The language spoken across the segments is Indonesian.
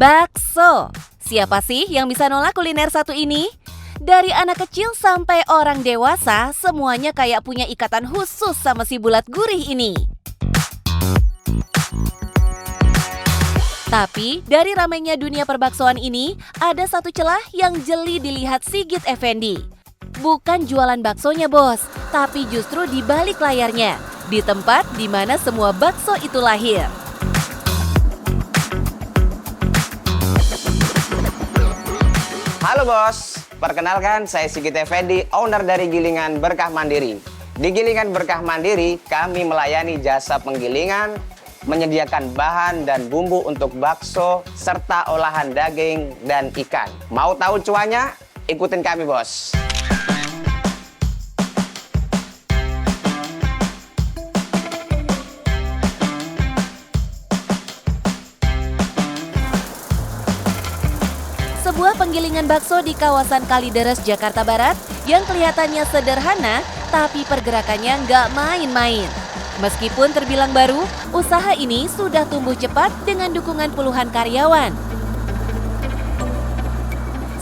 Bakso. Siapa sih yang bisa nolak kuliner satu ini? Dari anak kecil sampai orang dewasa, semuanya kayak punya ikatan khusus sama si bulat gurih ini. Tapi dari ramainya dunia perbaksoan ini, ada satu celah yang jeli dilihat Sigit Effendi. Bukan jualan baksonya bos, tapi justru di balik layarnya, di tempat di mana semua bakso itu lahir. Halo bos, perkenalkan saya Sigit Effendi, owner dari Gilingan Berkah Mandiri. Di Gilingan Berkah Mandiri, kami melayani jasa penggilingan, menyediakan bahan dan bumbu untuk bakso, serta olahan daging dan ikan. Mau tahu cuannya? Ikutin kami bos. Sebuah penggilingan bakso di kawasan Kalideres, Jakarta Barat yang kelihatannya sederhana, tapi pergerakannya nggak main-main. Meskipun terbilang baru, usaha ini sudah tumbuh cepat dengan dukungan puluhan karyawan.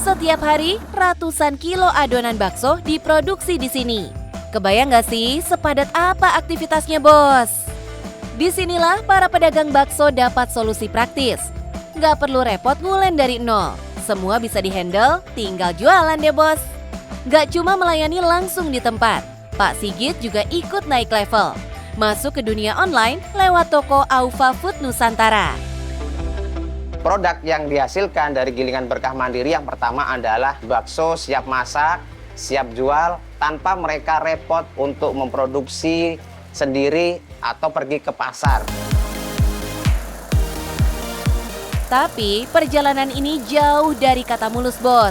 Setiap hari, ratusan kilo adonan bakso diproduksi di sini. Kebayang nggak sih sepadat apa aktivitasnya bos? Disinilah para pedagang bakso dapat solusi praktis. Nggak perlu repot ngulen dari nol. Semua bisa dihandle, tinggal jualan deh bos. Gak cuma melayani langsung di tempat, Pak Sigit juga ikut naik level. Masuk ke dunia online lewat toko Aufa Food Nusantara. Produk yang dihasilkan dari Gilingan Berkah Mandiri yang pertama adalah bakso siap masak, siap jual, tanpa mereka repot untuk memproduksi sendiri atau pergi ke pasar. Tapi perjalanan ini jauh dari kata mulus bos.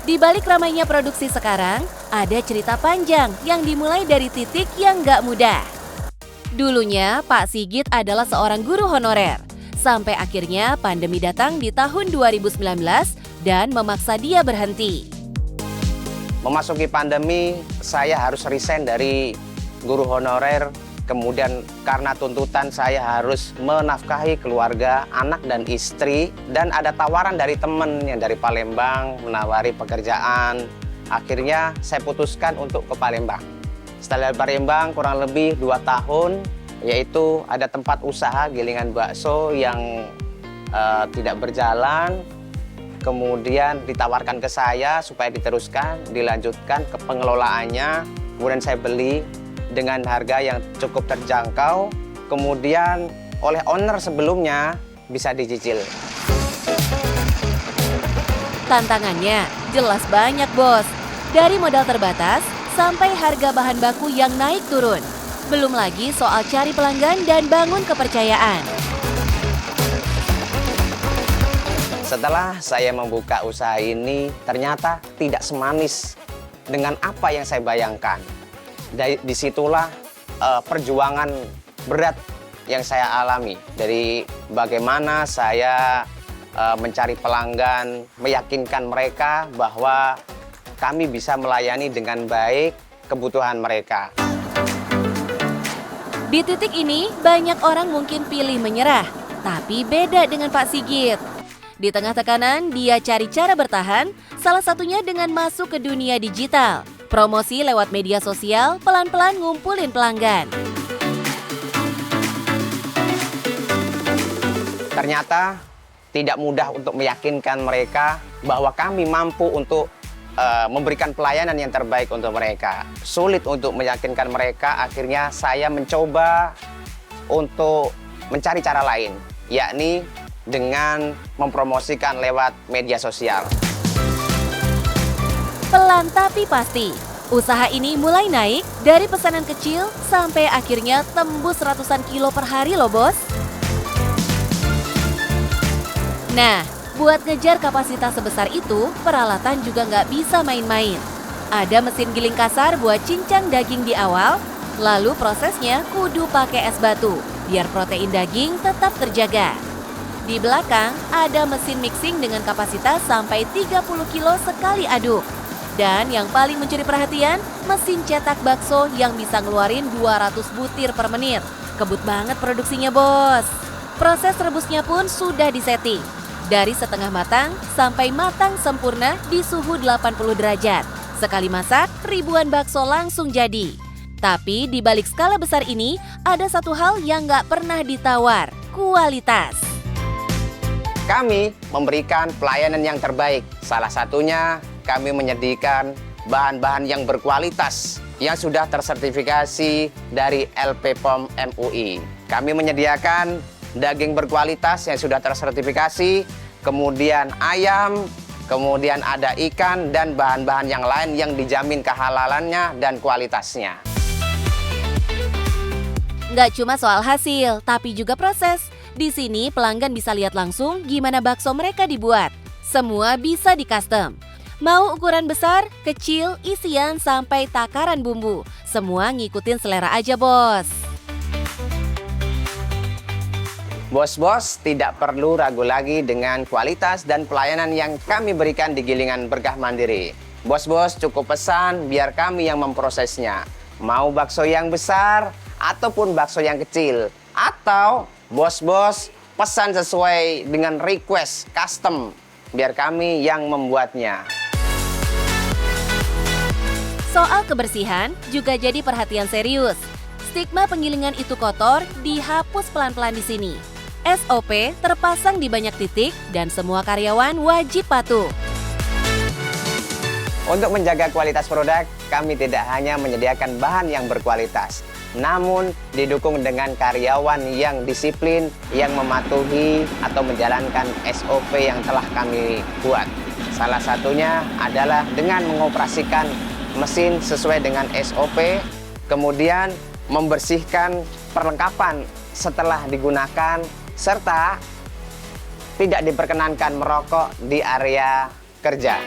Di balik ramainya produksi sekarang, ada cerita panjang yang dimulai dari titik yang gak mudah. Dulunya Pak Sigit adalah seorang guru honorer. Sampai akhirnya pandemi datang di tahun 2019 dan memaksa dia berhenti. Memasuki pandemi, saya harus resign dari guru honorer. Kemudian karena tuntutan saya harus menafkahi keluarga, anak dan istri. Dan ada tawaran dari teman yang dari Palembang menawari pekerjaan. Akhirnya saya putuskan untuk ke Palembang. Setelah dari Palembang kurang lebih 2 tahun, yaitu ada tempat usaha gilingan bakso yang tidak berjalan. Kemudian ditawarkan ke saya supaya diteruskan, dilanjutkan ke pengelolaannya. Kemudian saya beli dengan harga yang cukup terjangkau, kemudian oleh owner sebelumnya bisa dicicil. Tantangannya jelas banyak bos, dari modal terbatas sampai harga bahan baku yang naik turun. Belum lagi soal cari pelanggan dan bangun kepercayaan. Setelah saya membuka usaha ini, ternyata tidak semanis dengan apa yang saya bayangkan. Disitulah perjuangan berat yang saya alami. Dari bagaimana saya mencari pelanggan, meyakinkan mereka bahwa kami bisa melayani dengan baik kebutuhan mereka. Di titik ini, banyak orang mungkin pilih menyerah. Tapi beda dengan Pak Sigit. Di tengah tekanan, dia cari cara bertahan, salah satunya dengan masuk ke dunia digital. Promosi lewat media sosial, pelan-pelan ngumpulin pelanggan. Ternyata tidak mudah untuk meyakinkan mereka bahwa kami mampu untuk memberikan pelayanan yang terbaik untuk mereka. Sulit untuk meyakinkan mereka, akhirnya saya mencoba untuk mencari cara lain, yakni dengan mempromosikan lewat media sosial. Pelan tapi pasti, usaha ini mulai naik dari pesanan kecil sampai akhirnya tembus ratusan kilo per hari loh bos. Nah, buat ngejar kapasitas sebesar itu, peralatan juga nggak bisa main-main. Ada mesin giling kasar buat cincang daging di awal, lalu prosesnya kudu pakai es batu, biar protein daging tetap terjaga. Di belakang ada mesin mixing dengan kapasitas sampai 30 kilo sekali aduk. Dan yang paling mencuri perhatian, mesin cetak bakso yang bisa ngeluarin 200 butir per menit. Kebut banget produksinya bos. Proses rebusnya pun sudah disetting. Dari setengah matang sampai matang sempurna di suhu 80 derajat. Sekali masak, ribuan bakso langsung jadi. Tapi di balik skala besar ini, ada satu hal yang nggak pernah ditawar, kualitas. Kami memberikan pelayanan yang terbaik. Salah satunya kami menyediakan bahan-bahan yang berkualitas yang sudah tersertifikasi dari LPPOM MUI. Kami menyediakan daging berkualitas yang sudah tersertifikasi, kemudian ayam, kemudian ada ikan dan bahan-bahan yang lain yang dijamin kehalalannya dan kualitasnya. Nggak cuma soal hasil, tapi juga proses. Di sini pelanggan bisa lihat langsung gimana bakso mereka dibuat. Semua bisa di-custom. Mau ukuran besar, kecil, isian, sampai takaran bumbu. Semua ngikutin selera aja, bos. Bos-bos tidak perlu ragu lagi dengan kualitas dan pelayanan yang kami berikan di Gilingan Berkah Mandiri. Bos-bos cukup pesan biar kami yang memprosesnya. Mau bakso yang besar ataupun bakso yang kecil. Atau bos-bos pesan sesuai dengan request custom biar kami yang membuatnya. Soal kebersihan juga jadi perhatian serius. Stigma penggilingan itu kotor dihapus pelan-pelan di sini. SOP terpasang di banyak titik dan semua karyawan wajib patuh. Untuk menjaga kualitas produk, kami tidak hanya menyediakan bahan yang berkualitas, namun didukung dengan karyawan yang disiplin, yang mematuhi atau menjalankan SOP yang telah kami buat. Salah satunya adalah dengan mengoperasikan mesin sesuai dengan SOP, kemudian membersihkan perlengkapan setelah digunakan, serta tidak diperkenankan merokok di area kerja.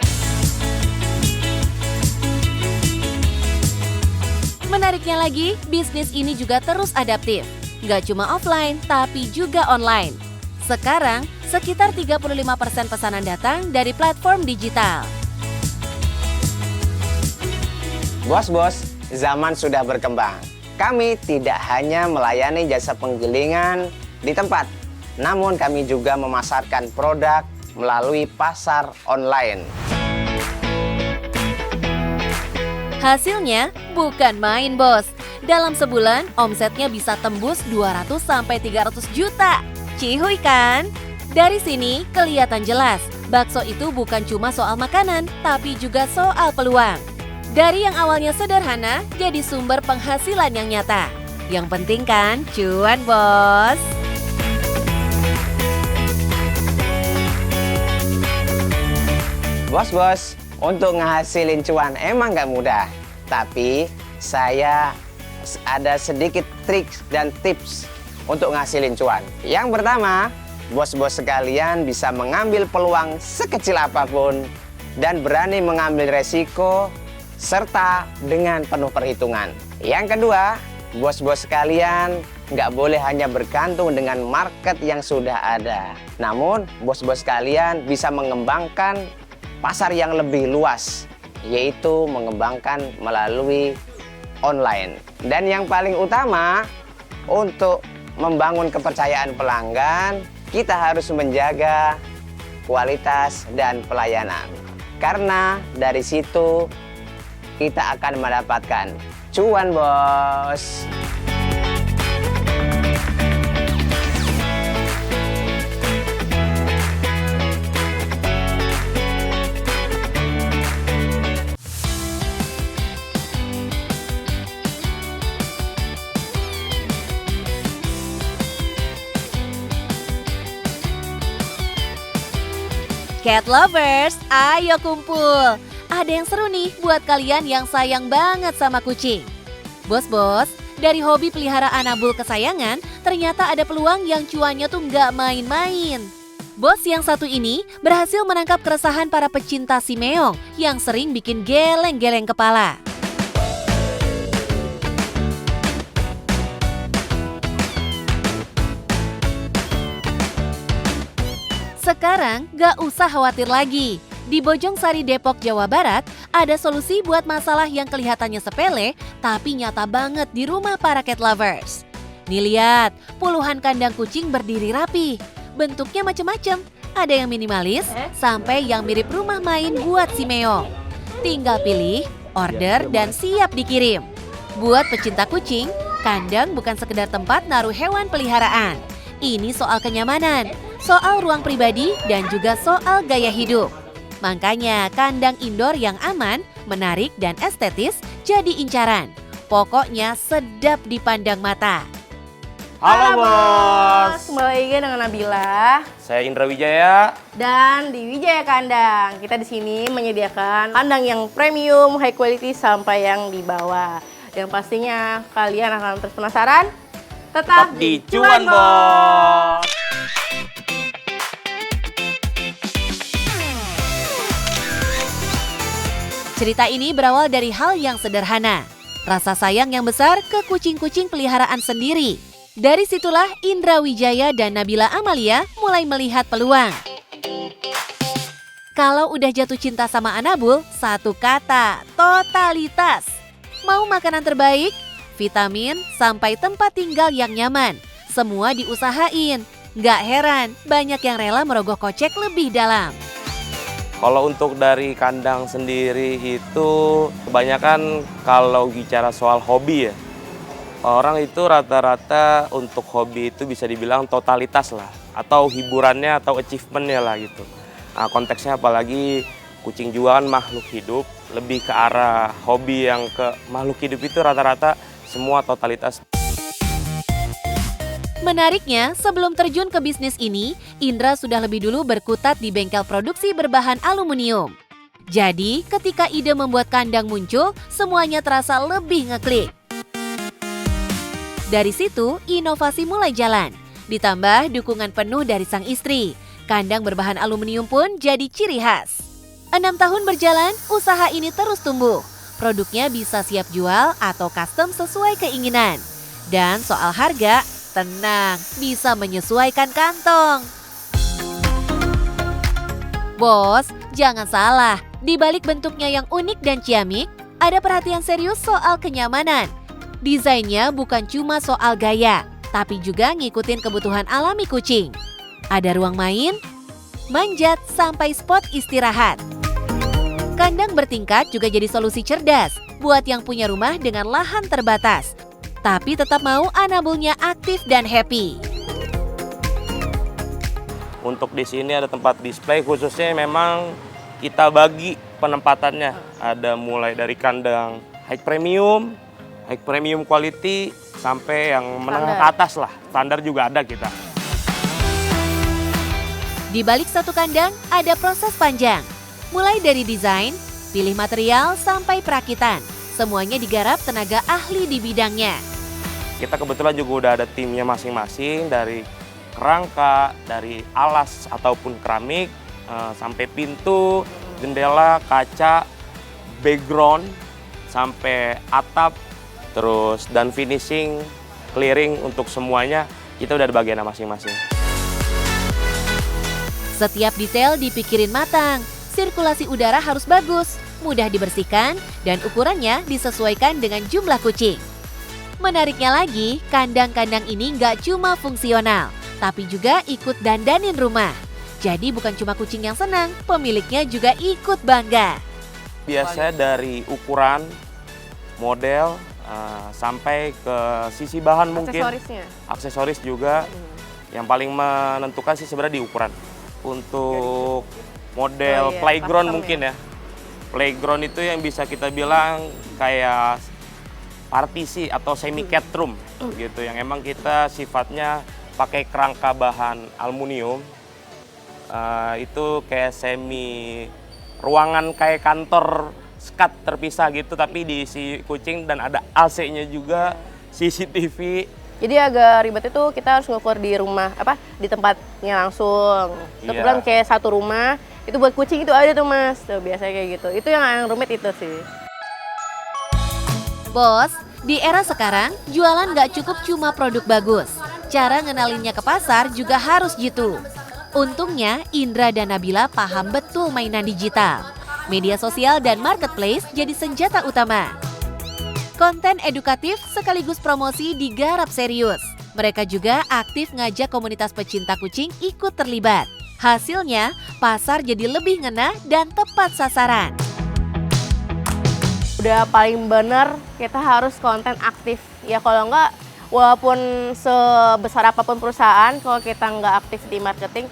Menariknya lagi, bisnis ini juga terus adaptif. Nggak cuma offline, tapi juga online. Sekarang, sekitar 35% pesanan datang dari platform digital. Bos-bos, zaman sudah berkembang. Kami tidak hanya melayani jasa penggilingan di tempat, namun kami juga memasarkan produk melalui pasar online. Hasilnya bukan main, bos. Dalam sebulan, omsetnya bisa tembus 200-300 juta. Cihuy kan? Dari sini kelihatan jelas, bakso itu bukan cuma soal makanan, tapi juga soal peluang. Dari yang awalnya sederhana, jadi sumber penghasilan yang nyata. Yang penting kan, cuan, bos. Bos-bos, untuk ngehasilin cuan emang nggak mudah. Tapi saya ada sedikit trik dan tips untuk ngasilin cuan. Yang pertama, bos-bos sekalian bisa mengambil peluang sekecil apapun dan berani mengambil resiko serta dengan penuh perhitungan. Yang kedua, bos-bos sekalian nggak boleh hanya bergantung dengan market yang sudah ada. Namun, bos-bos sekalian bisa mengembangkan pasar yang lebih luas, yaitu mengembangkan melalui online. Dan yang paling utama, untuk membangun kepercayaan pelanggan, kita harus menjaga kualitas dan pelayanan. Karena dari situ kita akan mendapatkan cuan, bos. Cat lovers, ayo kumpul. Ada yang seru nih buat kalian yang sayang banget sama kucing. Bos-bos, dari hobi pelihara anabul kesayangan, ternyata ada peluang yang cuannya tuh nggak main-main. Bos yang satu ini berhasil menangkap keresahan para pecinta si meong yang sering bikin geleng-geleng kepala. Sekarang gak usah khawatir lagi. Di Bojongsari, Depok, Jawa Barat, ada solusi buat masalah yang kelihatannya sepele, tapi nyata banget di rumah para cat lovers. Nih lihat, puluhan kandang kucing berdiri rapi. Bentuknya macam-macam, ada yang minimalis sampai yang mirip rumah main buat si Meong. Tinggal pilih, order, dan siap dikirim. Buat pecinta kucing, kandang bukan sekedar tempat naruh hewan peliharaan. Ini soal kenyamanan, soal ruang pribadi, dan juga soal gaya hidup. Makanya kandang indoor yang aman, menarik, dan estetis jadi incaran. Pokoknya sedap dipandang mata. Halo bos. Kembali lagi dengan Nabila Saya Indra Wijaya. dan di Wijaya Kandang. Kita di sini menyediakan kandang yang premium, high quality sampai yang di bawah. Yang pastinya kalian akan terus penasaran. Tetap Di Cuan bos. Cerita ini berawal dari hal yang sederhana. Rasa sayang yang besar ke kucing-kucing peliharaan sendiri. Dari situlah Indra Wijaya dan Nabila Amalia mulai melihat peluang. Kalau udah jatuh cinta sama Anabul, satu kata, totalitas. Mau makanan terbaik, vitamin, sampai tempat tinggal yang nyaman. Semua diusahain. Nggak heran, banyak yang rela merogoh kocek lebih dalam. Kalau untuk dari kandang sendiri itu kebanyakan kalau bicara soal hobi ya. Orang itu rata-rata untuk hobi itu bisa dibilang totalitas lah. Atau hiburannya atau achievementnya lah gitu. Nah, konteksnya apalagi kucing juga kan makhluk hidup. Lebih ke arah hobi yang ke makhluk hidup itu rata-rata semua totalitas. Menariknya, sebelum terjun ke bisnis ini, Indra sudah lebih dulu berkutat di bengkel produksi berbahan aluminium. Jadi, ketika ide membuat kandang muncul, semuanya terasa lebih ngeklik. Dari situ, inovasi mulai jalan. Ditambah dukungan penuh dari sang istri. Kandang berbahan aluminium pun jadi ciri khas. 6 tahun berjalan, usaha ini terus tumbuh. Produknya bisa siap jual atau custom sesuai keinginan. Dan soal harga, tenang, bisa menyesuaikan kantong. Bos, jangan salah. Di balik bentuknya yang unik dan ciamik, ada perhatian serius soal kenyamanan. Desainnya bukan cuma soal gaya, tapi juga ngikutin kebutuhan alami kucing. Ada ruang main, manjat, sampai spot istirahat. Kandang bertingkat juga jadi solusi cerdas buat yang punya rumah dengan lahan terbatas, tapi tetap mau Anabulnya aktif dan happy. Untuk di sini ada tempat display khususnya memang kita bagi penempatannya. Ada mulai dari kandang high premium quality sampai yang menengah ke atas lah. Standar juga ada kita. Di balik satu kandang ada proses panjang. Mulai dari desain, pilih material, sampai perakitan. Semuanya digarap tenaga ahli di bidangnya. Kita kebetulan juga udah ada timnya masing-masing dari kerangka, dari alas ataupun keramik, sampai pintu, jendela, kaca, background, sampai atap, terus dan finishing, clearing untuk semuanya kita udah ada bagian masing-masing. Setiap detail dipikirin matang. Sirkulasi udara harus bagus, mudah dibersihkan, dan ukurannya disesuaikan dengan jumlah kucing. Menariknya lagi, kandang-kandang ini nggak cuma fungsional, tapi juga ikut dandanin rumah. Jadi bukan cuma kucing yang senang, pemiliknya juga ikut bangga. Biasanya dari ukuran, model, sampai ke sisi bahan mungkin. aksesorisnya. Aksesoris juga. Yang paling menentukan sih sebenarnya di ukuran. Untuk model playground custom mungkin ya. Playground itu yang bisa kita bilang kayak partisi atau semi cat room gitu, yang emang kita sifatnya pakai kerangka bahan aluminium. Itu kayak semi ruangan kayak kantor skat terpisah gitu, tapi diisi kucing dan ada AC-nya juga, CCTV. Jadi agak ribet itu kita harus ngukur di rumah, di tempatnya langsung. Kebetulan kayak satu rumah, itu buat kucing itu ada tuh mas, tuh biasanya kayak gitu. Itu yang rumit itu sih. Bos, di era sekarang, jualan nggak cukup cuma produk bagus. Cara ngenalinnya ke pasar juga harus gitu. Untungnya, Indra dan Nabila paham betul mainan digital. Media sosial dan marketplace jadi senjata utama. Konten edukatif sekaligus promosi digarap serius. Mereka juga aktif ngajak komunitas pecinta kucing ikut terlibat. Hasilnya, pasar jadi lebih ngena dan tepat sasaran. Udah paling bener kita harus konten aktif. Ya kalau enggak, walaupun sebesar apapun perusahaan, kalau kita nggak aktif di marketing,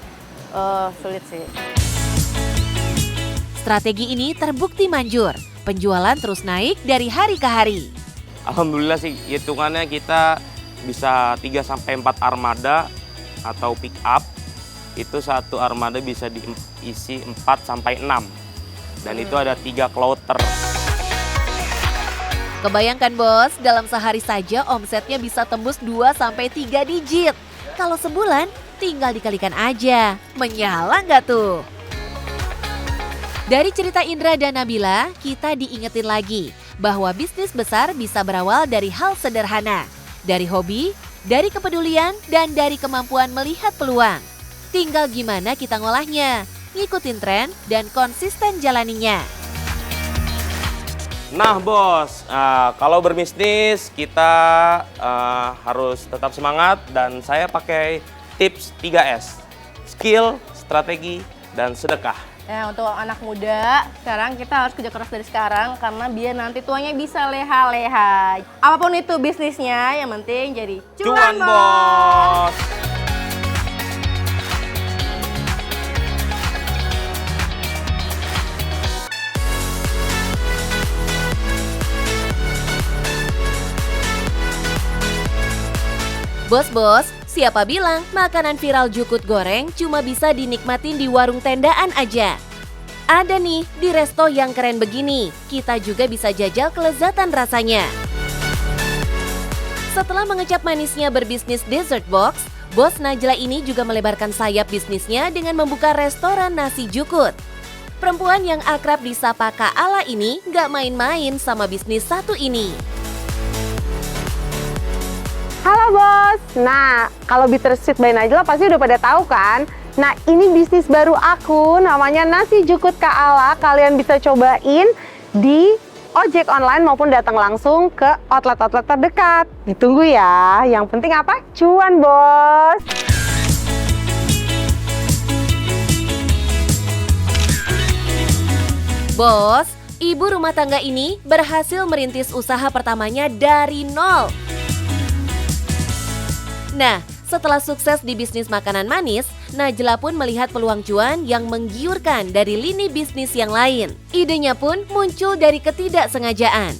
sulit sih. Strategi ini terbukti manjur. Penjualan terus naik dari hari ke hari. Alhamdulillah sih, hitungannya kita bisa 3-4 armada atau pick up. Itu satu armada bisa diisi 4-6. Dan itu ada 3 kloter. Kebayangkan bos, dalam sehari saja omsetnya bisa tembus 2-3 digit. Kalau sebulan, tinggal dikalikan aja. Menyala nggak tuh? Dari cerita Indra dan Nabila, kita diingetin lagi bahwa bisnis besar bisa berawal dari hal sederhana. Dari hobi, dari kepedulian, dan dari kemampuan melihat peluang. Tinggal gimana kita ngolahnya, ngikutin tren, dan konsisten jalaninya. Nah bos, kalau berbisnis kita harus tetap semangat dan saya pakai tips 3S. Skill, strategi, dan sedekah. Nah untuk anak muda, sekarang kita harus kerja keras dari sekarang karena biar nanti tuanya bisa leha-leha. Apapun itu bisnisnya, yang penting jadi cuan bos! Bos-bos, siapa bilang makanan viral jukut goreng cuma bisa dinikmatin di warung tendaan aja? Ada nih di resto yang keren begini, kita juga bisa jajal kelezatan rasanya. Setelah mengecap manisnya berbisnis dessert box, bos Najla ini juga melebarkan sayap bisnisnya dengan membuka restoran nasi jukut. Perempuan yang akrab disapa Kak Ala ini gak main-main sama bisnis satu ini. Halo bos, nah kalau Bittersweet by Najla pasti udah pada tahu kan? Nah ini bisnis baru aku, namanya Nasi Jukut Kak Ala. Kalian bisa cobain di ojek online maupun datang langsung ke outlet-outlet terdekat. Ditunggu ya, yang penting apa? Cuan bos! Bos, ibu rumah tangga ini berhasil merintis usaha pertamanya dari nol. Nah, setelah sukses di bisnis makanan manis, Najla pun melihat peluang cuan yang menggiurkan dari lini bisnis yang lain. Idenya pun muncul dari ketidaksengajaan.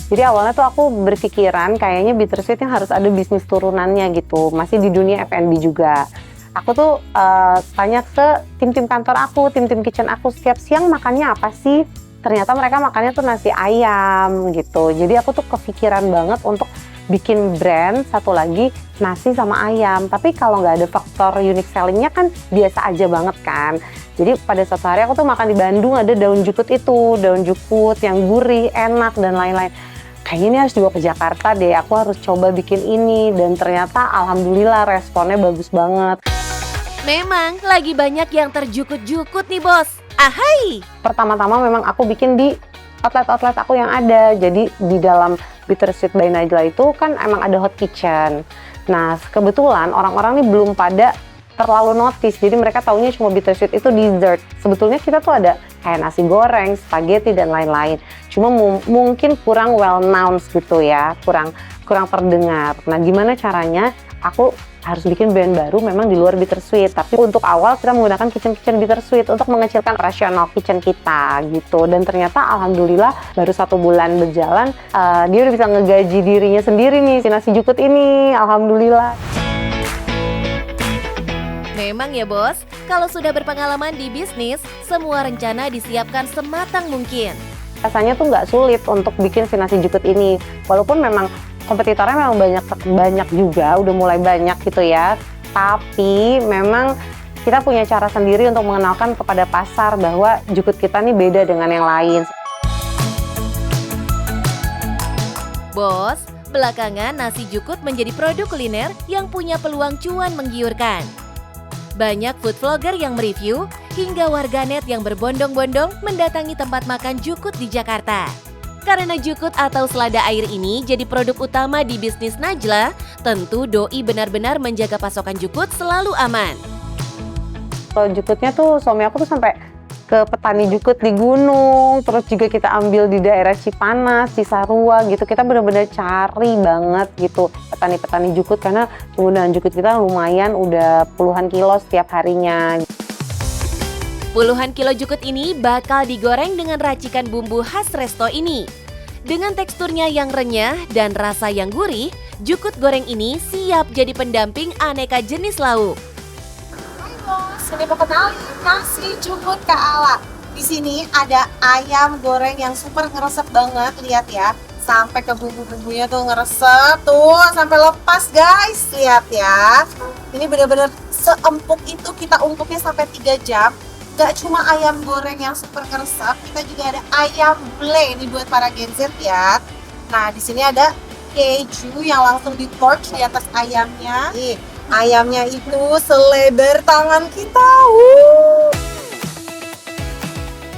Jadi awalnya tuh aku berpikiran kayaknya Bittersweet yang harus ada bisnis turunannya gitu. Masih di dunia F&B juga. Aku tuh tanya ke tim-tim kantor aku, tim-tim kitchen aku, setiap siang makannya apa sih? Ternyata mereka makannya tuh nasi ayam gitu. Jadi aku tuh kepikiran banget untuk bikin brand satu lagi nasi sama ayam. Tapi kalau nggak ada faktor unique sellingnya kan biasa aja banget kan. Jadi pada suatu hari aku tuh makan di Bandung, ada daun jukut itu, daun jukut yang gurih, enak dan lain-lain. Kayaknya ini harus dibawa ke Jakarta deh, aku harus coba bikin ini. Dan ternyata alhamdulillah responnya bagus banget. Memang lagi banyak yang terjukut-jukut nih bos. Ahai! Pertama-tama memang aku bikin di outlet-outlet aku yang ada. Jadi di dalam Bittersweet by Najla itu kan emang ada hot kitchen. Nah kebetulan orang-orang nih belum pada terlalu notice. Jadi mereka taunya cuma Bittersweet itu dessert. Sebetulnya kita tuh ada kayak nasi goreng, spaghetti dan lain-lain. Cuma mungkin kurang well known gitu ya, kurang terdengar. Nah gimana caranya? Aku harus bikin brand baru memang di luar Bittersweet. Tapi untuk awal kita menggunakan kitchen Bittersweet untuk mengecilkan rasional kitchen kita gitu. Dan ternyata alhamdulillah baru 1 bulan berjalan dia udah bisa ngegaji dirinya sendiri nih si nasi jukut ini. Alhamdulillah. Memang ya bos, kalau sudah berpengalaman di bisnis, semua rencana disiapkan sematang mungkin. Rasanya tuh nggak sulit untuk bikin si nasi jukut ini. Walaupun memang kompetitornya memang banyak juga, udah mulai banyak gitu ya. Tapi memang kita punya cara sendiri untuk mengenalkan kepada pasar bahwa jukut kita nih beda dengan yang lain. Bos, belakangan nasi jukut menjadi produk kuliner yang punya peluang cuan menggiurkan. Banyak food vlogger yang mereview, hingga warganet yang berbondong-bondong mendatangi tempat makan jukut di Jakarta. Karena jukut atau selada air ini jadi produk utama di bisnis Najla, tentu doi benar-benar menjaga pasokan jukut selalu aman. Kalau jukutnya tuh suami aku tuh sampai ke petani jukut di gunung, terus juga kita ambil di daerah Cipanas, Cisarua gitu. Kita benar-benar cari banget gitu petani-petani jukut karena penggunaan jukut kita lumayan udah puluhan kilo setiap harinya. Puluhan kilo jukut ini bakal digoreng dengan racikan bumbu khas resto ini. Dengan teksturnya yang renyah dan rasa yang gurih, jukut goreng ini siap jadi pendamping aneka jenis lauk. Ini mau kenalin nasi jukut Kak Ala. Di sini ada ayam goreng yang super ngeresep banget, lihat ya. Sampai ke bumbu-bumbunya tuh ngeresep tuh sampai lepas guys, lihat ya. Ini bener-bener seempuk itu, kita umpuknya sampai 3 jam. Gak cuma ayam goreng yang super ngeresep, kita juga ada ayam ble ini buat para Gen Z ya. Nah di sini ada keju yang langsung di torch di atas ayamnya. Nih, ayamnya itu selebar tangan kita.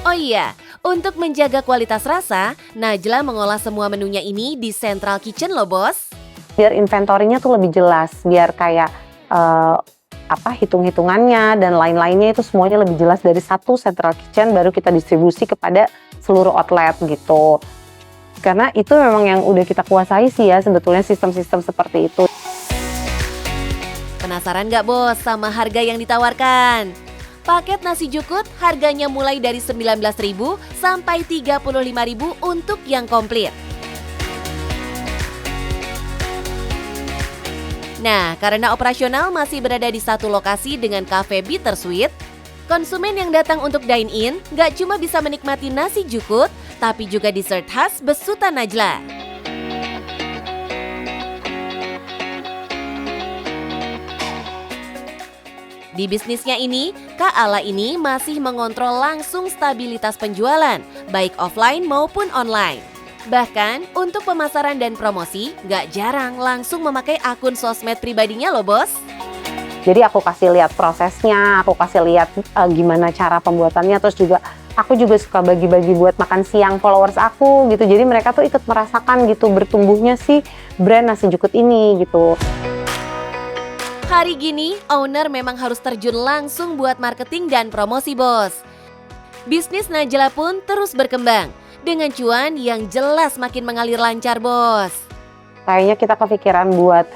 Oh iya, untuk menjaga kualitas rasa, Najla mengolah semua menunya ini di Central Kitchen loh bos. Biar inventorinya tuh lebih jelas, biar kayak hitung-hitungannya dan lain-lainnya itu semuanya lebih jelas dari satu Central Kitchen, baru kita distribusi kepada seluruh outlet gitu. Karena itu memang yang udah kita kuasai sih ya sebetulnya sistem-sistem seperti itu. Penasaran nggak bos sama harga yang ditawarkan? Paket nasi jukut harganya mulai dari 19.000 sampai 35.000 untuk yang komplit. Nah, karena operasional masih berada di satu lokasi dengan cafe Bittersweet, konsumen yang datang untuk dine-in nggak cuma bisa menikmati nasi jukut, tapi juga dessert khas besutan Najla. Di bisnisnya ini, Kak Ala ini masih mengontrol langsung stabilitas penjualan, baik offline maupun online. Bahkan untuk pemasaran dan promosi, gak jarang langsung memakai akun sosmed pribadinya loh bos. Jadi aku kasih lihat prosesnya, aku kasih lihat gimana cara pembuatannya, terus juga aku juga suka bagi-bagi buat makan siang followers aku gitu. Jadi mereka tuh ikut merasakan gitu bertumbuhnya si brand nasi jukut ini gitu. Hari gini, owner memang harus terjun langsung buat marketing dan promosi bos. Bisnis Najla pun terus berkembang, dengan cuan yang jelas makin mengalir lancar bos. Kayaknya kita kepikiran buat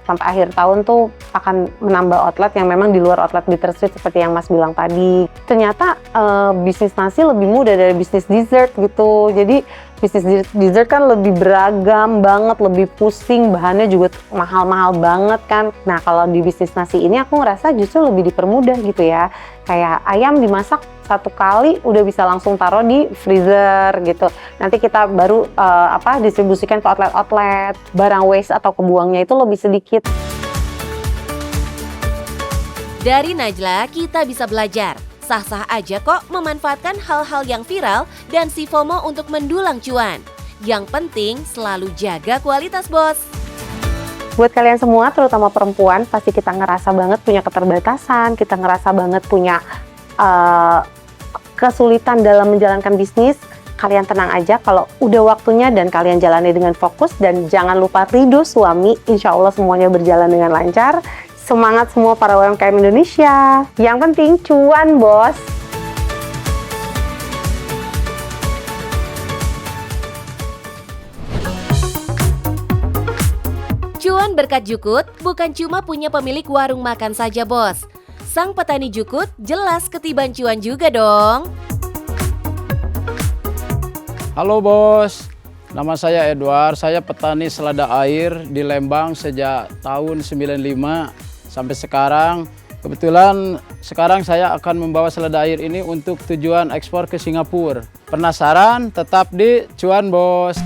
sampai akhir tahun tuh akan menambah outlet yang memang di luar outlet Bittersweet seperti yang Mas bilang tadi. Ternyata bisnis nasi lebih mudah dari bisnis dessert gitu. Jadi bisnis dessert kan lebih beragam banget, lebih pusing, bahannya juga mahal-mahal banget kan. Nah kalau di bisnis nasi ini aku ngerasa justru lebih dipermudah gitu ya. Kayak ayam dimasak satu kali udah bisa langsung taruh di freezer gitu. Nanti kita baru distribusikan ke outlet-outlet. Barang waste atau kebuangnya itu lebih sedikit. Dari Najla kita bisa belajar. Sah-sah aja kok memanfaatkan hal-hal yang viral dan si FOMO untuk mendulang cuan. Yang penting selalu jaga kualitas bos. Buat kalian semua, terutama perempuan, pasti kita ngerasa banget punya keterbatasan, kita ngerasa banget punya kesulitan dalam menjalankan bisnis. Kalian tenang aja kalau udah waktunya dan kalian jalani dengan fokus dan jangan lupa ridho suami. Insya Allah semuanya berjalan dengan lancar. Semangat semua para UMKM Indonesia. Yang penting cuan bos. Cuan berkat jukut bukan cuma punya pemilik warung makan saja bos. Sang petani jukut jelas ketiban cuan juga dong. Halo bos, nama saya Edward, saya petani selada air di Lembang sejak tahun 95 sampai sekarang. Kebetulan sekarang saya akan membawa selada air ini untuk tujuan ekspor ke Singapura. Penasaran? Tetap di Cuan Bos.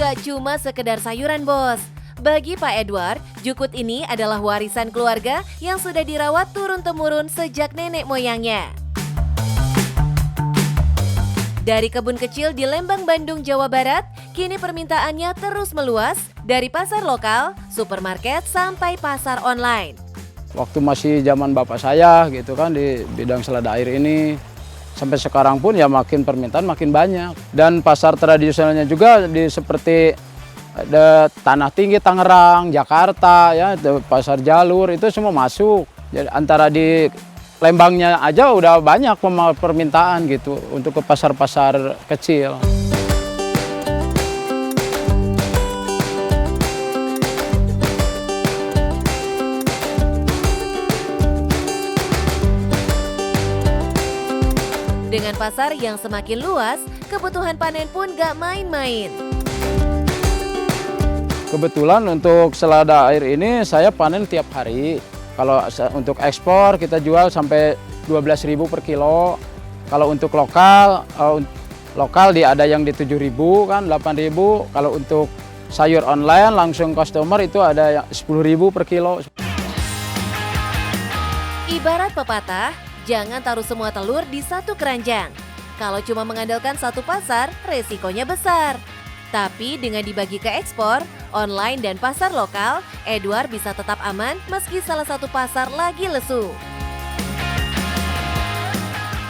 Gak cuma sekedar sayuran bos. Bagi Pak Edward, jukut ini adalah warisan keluarga yang sudah dirawat turun-temurun sejak nenek moyangnya. Dari kebun kecil di Lembang, Bandung, Jawa Barat, kini permintaannya terus meluas dari pasar lokal, supermarket, sampai pasar online. Waktu masih zaman bapak saya gitu kan di bidang selada air ini, sampai sekarang pun ya makin permintaan makin banyak. Dan pasar tradisionalnya juga seperti Ada Tanah Tinggi Tangerang, Jakarta, ya, pasar jalur itu semua masuk. Jadi antara di Lembangnya aja udah banyak permintaan gitu untuk ke pasar-pasar kecil. Dengan pasar yang semakin luas, kebutuhan panen pun gak main-main. Kebetulan untuk selada air ini saya panen tiap hari. Kalau untuk ekspor kita jual sampai 12.000 per kilo. Kalau untuk lokal ada yang di 7.000 kan, 8.000. Kalau untuk sayur online langsung customer itu ada yang 10.000 per kilo. Ibarat pepatah, jangan taruh semua telur di satu keranjang. Kalau cuma mengandalkan satu pasar, resikonya besar. Tapi dengan dibagi ke ekspor, online dan pasar lokal, Edward bisa tetap aman meski salah satu pasar lagi lesu.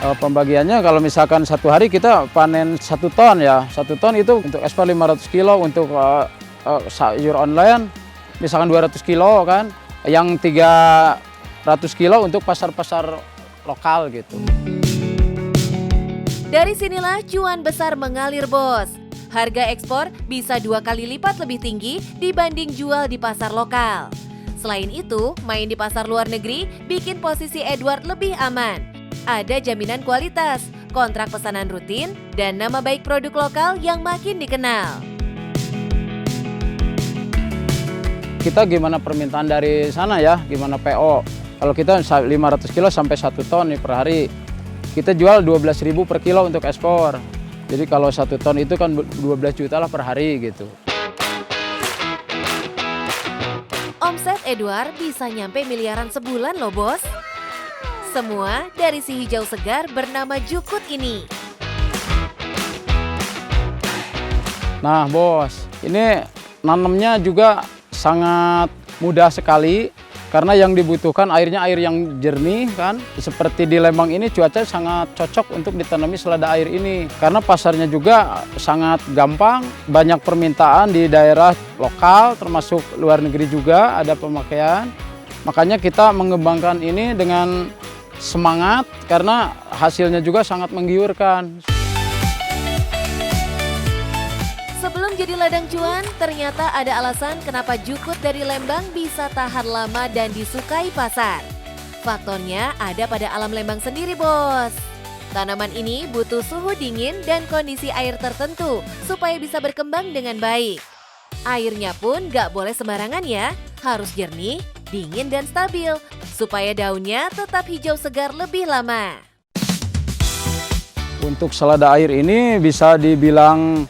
Pembagiannya kalau misalkan satu hari kita panen 1 ton ya. 1 ton itu untuk ekspor 500 kilo, untuk sayur online misalkan 200 kilo kan. Yang 300 kilo untuk pasar-pasar lokal gitu. Dari sinilah cuan besar mengalir, bos. Harga ekspor bisa 2 kali lipat lebih tinggi dibanding jual di pasar lokal. Selain itu, main di pasar luar negeri bikin posisi Edward lebih aman. Ada jaminan kualitas, kontrak pesanan rutin, dan nama baik produk lokal yang makin dikenal. Kita gimana permintaan dari sana ya, gimana PO. Kalau kita 500 kilo sampai 1 ton nih per hari, kita jual 12.000 per kilo untuk ekspor. Jadi kalau 1 ton itu kan 12 juta lah per hari gitu. Omset Edward bisa nyampe miliaran sebulan loh, bos. Semua dari si hijau segar bernama Jukut ini. Nah bos, ini nanamnya juga sangat mudah sekali. Karena yang dibutuhkan airnya air yang jernih kan. Seperti di Lembang ini cuaca sangat cocok untuk ditanami selada air ini. Karena pasarnya juga sangat gampang, banyak permintaan di daerah lokal termasuk luar negeri juga ada pemakaian. Makanya kita mengembangkan ini dengan semangat karena hasilnya juga sangat menggiurkan. Sebelum jadi ladang cuan, ternyata ada alasan kenapa Jukut dari Lembang bisa tahan lama dan disukai pasar. Faktornya ada pada alam Lembang sendiri, bos. Tanaman ini butuh suhu dingin dan kondisi air tertentu supaya bisa berkembang dengan baik. Airnya pun gak boleh sembarangan ya, harus jernih, dingin dan stabil, supaya daunnya tetap hijau segar lebih lama. Untuk selada air ini bisa dibilang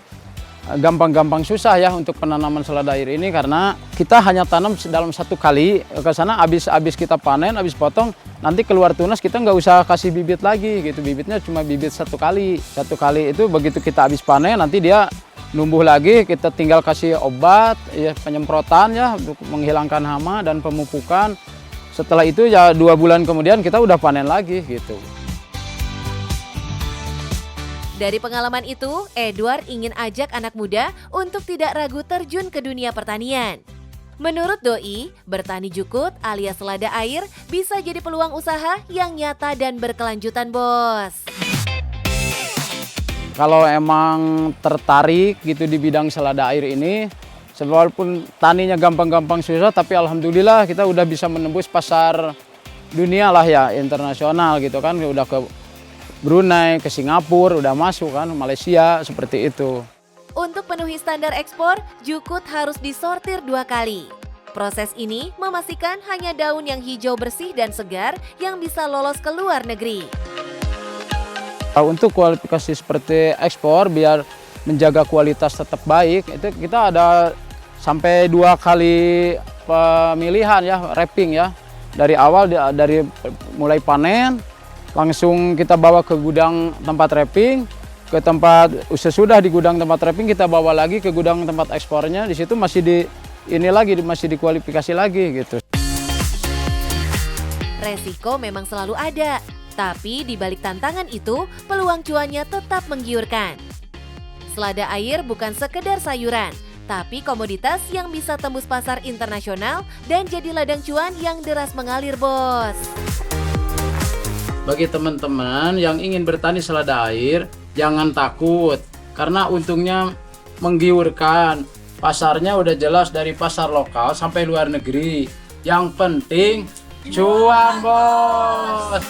gampang-gampang susah ya untuk penanaman selada air ini karena kita hanya tanam dalam 1 kali ke sana habis kita panen, habis potong nanti keluar tunas kita nggak usah kasih bibit lagi gitu, bibitnya cuma bibit 1 kali. 1 kali itu begitu kita habis panen nanti dia numbuh lagi, kita tinggal kasih obat ya, penyemprotan ya untuk menghilangkan hama dan pemupukan. Setelah itu ya 2 bulan kemudian kita udah panen lagi gitu. Dari pengalaman itu, Edward ingin ajak anak muda untuk tidak ragu terjun ke dunia pertanian. Menurut Doi, bertani Jukut alias selada air bisa jadi peluang usaha yang nyata dan berkelanjutan, bos. Kalau emang tertarik gitu di bidang selada air ini, walaupun taninya gampang-gampang susah, tapi alhamdulillah kita udah bisa menembus pasar dunia lah ya, internasional gitu kan, udah ke Brunei, ke Singapura, udah masuk kan, Malaysia, seperti itu. Untuk penuhi standar ekspor, Jukut harus disortir 2 kali. Proses ini memastikan hanya daun yang hijau bersih dan segar yang bisa lolos ke luar negeri. Untuk kualifikasi seperti ekspor, biar menjaga kualitas tetap baik, itu kita ada sampai 2 kali pemilihan ya, wrapping ya. Dari awal, dari mulai panen, langsung kita bawa ke gudang tempat wrapping, ke tempat sesudah di gudang tempat wrapping kita bawa lagi ke gudang tempat ekspornya. Di situ masih masih dikualifikasi lagi gitu. Resiko memang selalu ada, tapi di balik tantangan itu peluang cuannya tetap menggiurkan. Selada air bukan sekedar sayuran, tapi komoditas yang bisa tembus pasar internasional dan jadi ladang cuan yang deras mengalir, Bos. Bagi teman-teman yang ingin bertani selada air, jangan takut karena untungnya menggiurkan. Pasarnya udah jelas dari pasar lokal sampai luar negeri. Yang penting cuan, Bos.